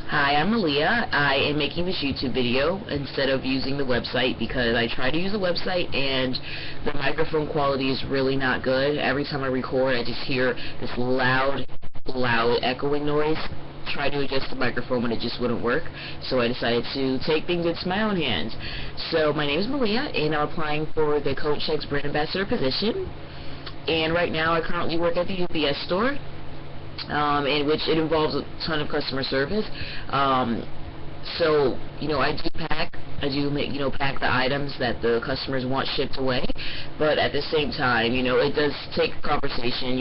Hi, I'm Malia. I am making this YouTube video instead of using the website because I try to use the website and the microphone quality is really not good. Every time I record, I just hear this loud echoing noise. Try to adjust the microphone and it just wouldn't work, so I decided to take things into my own hands. So my name is Malia and I'm applying for the Chex brand ambassador position, and right now I currently work at the UPS store, in which it involves a ton of customer service. So, I do pack. I do pack the items that the customers want shipped away, but at the same time, it does take conversation,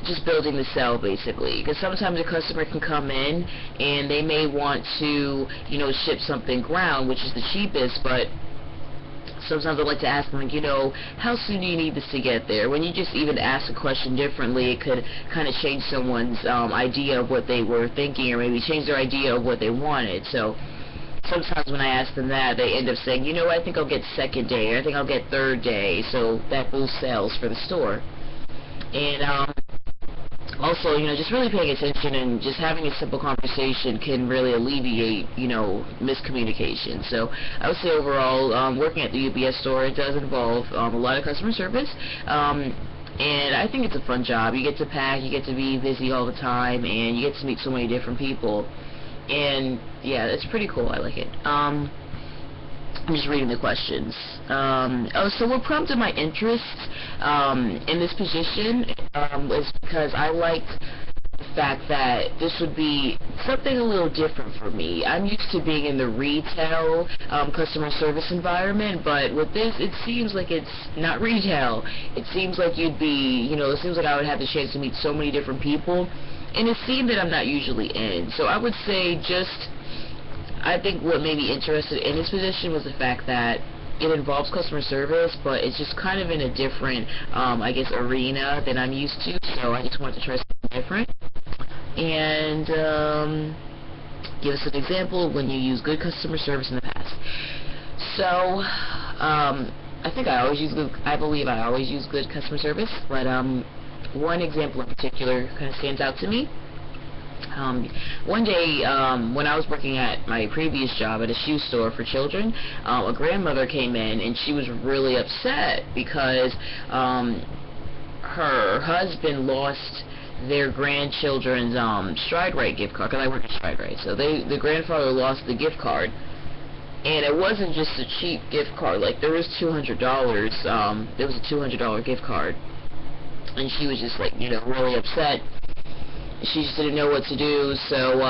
just building the sale basically, because sometimes a customer can come in and they may want to, ship something ground, which is the cheapest, but sometimes I like to ask them, how soon do you need this to get there? When you just even ask a question differently, it could kind of change someone's idea of what they were thinking, or maybe change their idea of what they wanted. So sometimes when I ask them that, they end up saying, I think I'll get second day, or I think I'll get third day, so that boosts sales for the store. And also, just really paying attention and just having a simple conversation can really alleviate, miscommunication. So I would say overall, working at the UPS store, it does involve a lot of customer service, and I think it's a fun job. You get to pack, you get to be busy all the time, and you get to meet so many different people, and yeah, it's pretty cool. I like it. I'm just reading the questions. So what prompted my interest in this position was because I liked the fact that this would be something a little different for me. I'm used to being in the retail customer service environment, but with this, it seems like it's not retail. It seems like you'd be, it seems like I would have the chance to meet so many different people in a scene that I'm not usually in. So I would say I think what made me interested in this position was the fact that it involves customer service, but it's just kind of in a different, I guess, arena than I'm used to, so I just wanted to try something different. And give us an example of when you use good customer service in the past. So, I think I believe I always use good customer service, but one example in particular kind of stands out to me. One day, when I was working at my previous job at a shoe store for children, a grandmother came in and she was really upset because her husband lost their grandchildren's Stride Rite gift card, because I work at Stride Rite, so the grandfather lost the gift card, and it wasn't just a cheap gift card, like there was $200, there was a $200 gift card, and she was just like, really upset. She just didn't know what to do, so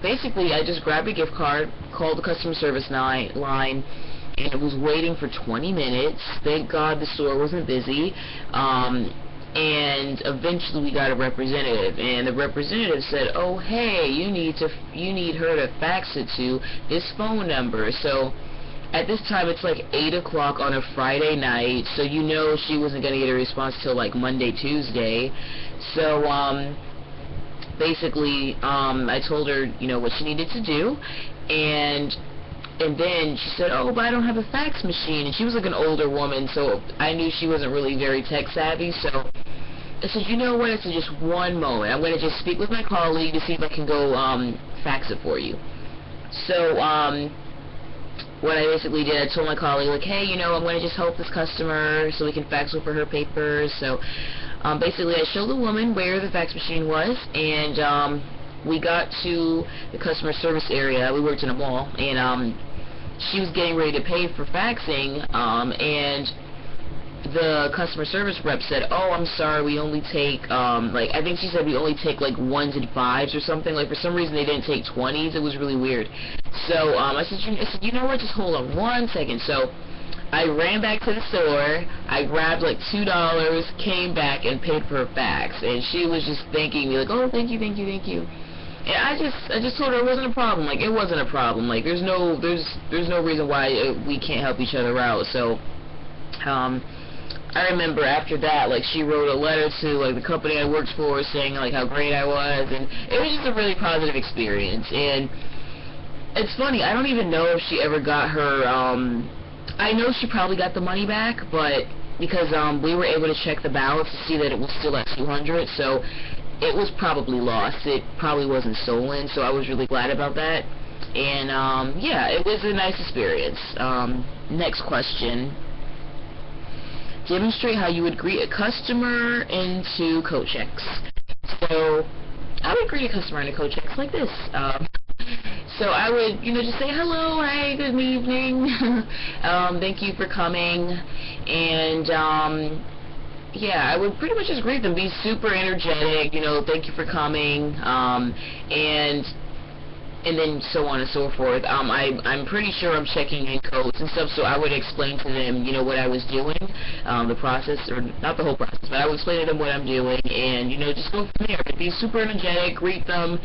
basically I just grabbed a gift card, called the customer service line, and it was waiting for 20 minutes. Thank God the store wasn't busy, and eventually we got a representative, and the representative said, oh hey, you need her to fax it to this phone number. So at this time it's like 8 o'clock on a Friday night, so she wasn't going to get a response till like Monday, Tuesday. So basically, I told her, what she needed to do, and then she said, oh, but I don't have a fax machine, and she was like an older woman, so I knew she wasn't really very tech savvy, so I said, you know what, I said, just one moment, I'm going to just speak with my colleague to see if I can go fax it for you. So what I basically did, I told my colleague, like, hey, I'm going to just help this customer so we can fax over her papers. So basically I showed the woman where the fax machine was, and we got to the customer service area. We worked in a mall, and she was getting ready to pay for faxing, and the customer service rep said, oh, I'm sorry, we only take, I think she said we only take, 1s and 5s or something. Like, for some reason they didn't take 20s. It was really weird. So, I said, you know what, just hold on one second. So, I ran back to the store, I grabbed, $2, came back, and paid for her fax. And she was just thanking me, oh, thank you, thank you, thank you. And I just told her it wasn't a problem. It wasn't a problem. There's no reason why we can't help each other out. So, I remember after that, she wrote a letter to, the company I worked for saying, how great I was, and it was just a really positive experience. And it's funny, I don't even know if she ever got her, I know she probably got the money back, but because we were able to check the balance to see that it was still at $200, so it was probably lost. It probably wasn't stolen, so I was really glad about that. And yeah, it was a nice experience. Next question. Demonstrate how you would greet a customer into code Chex. So I would greet a customer into code Chex like this. So I would, just say hello, hi, good evening, thank you for coming, and yeah, I would pretty much just greet them, be super energetic, thank you for coming, and then so on and so forth. I'm pretty sure I'm checking in codes and stuff, so I would explain to them, what I was doing, the process, or not the whole process, but I would explain to them what I'm doing, and, just go from there. Be super energetic, greet them,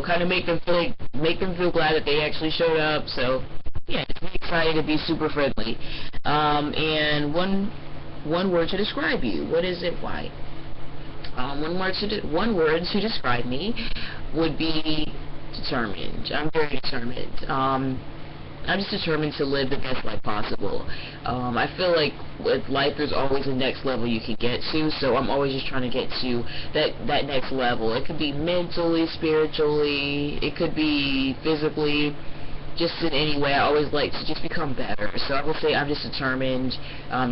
kind of make them feel glad that they actually showed up, so, yeah, just be excited to be super friendly. And one word to describe you. What is it? Why? One word to describe me would be determined. I'm very determined. I'm just determined to live the best life possible. I feel like with life there's always a next level you can get to, so I'm always just trying to get to that next level. It could be mentally, spiritually, it could be physically, just in any way. I always like to just become better. So I would say I'm just determined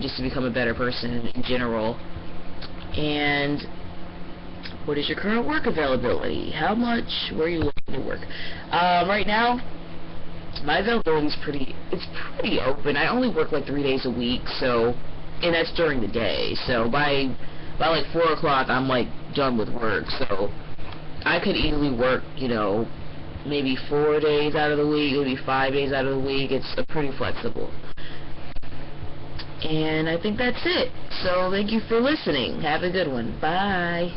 just to become a better person in general. And what is your current work availability? How much? Where are you looking to work? Right now, my availability is pretty open. I only work like 3 days a week, so, and that's during the day. So by like 4 o'clock, I'm like done with work. So I could easily work, maybe 4 days out of the week, maybe 5 days out of the week. It's pretty flexible. And I think that's it. So thank you for listening. Have a good one. Bye.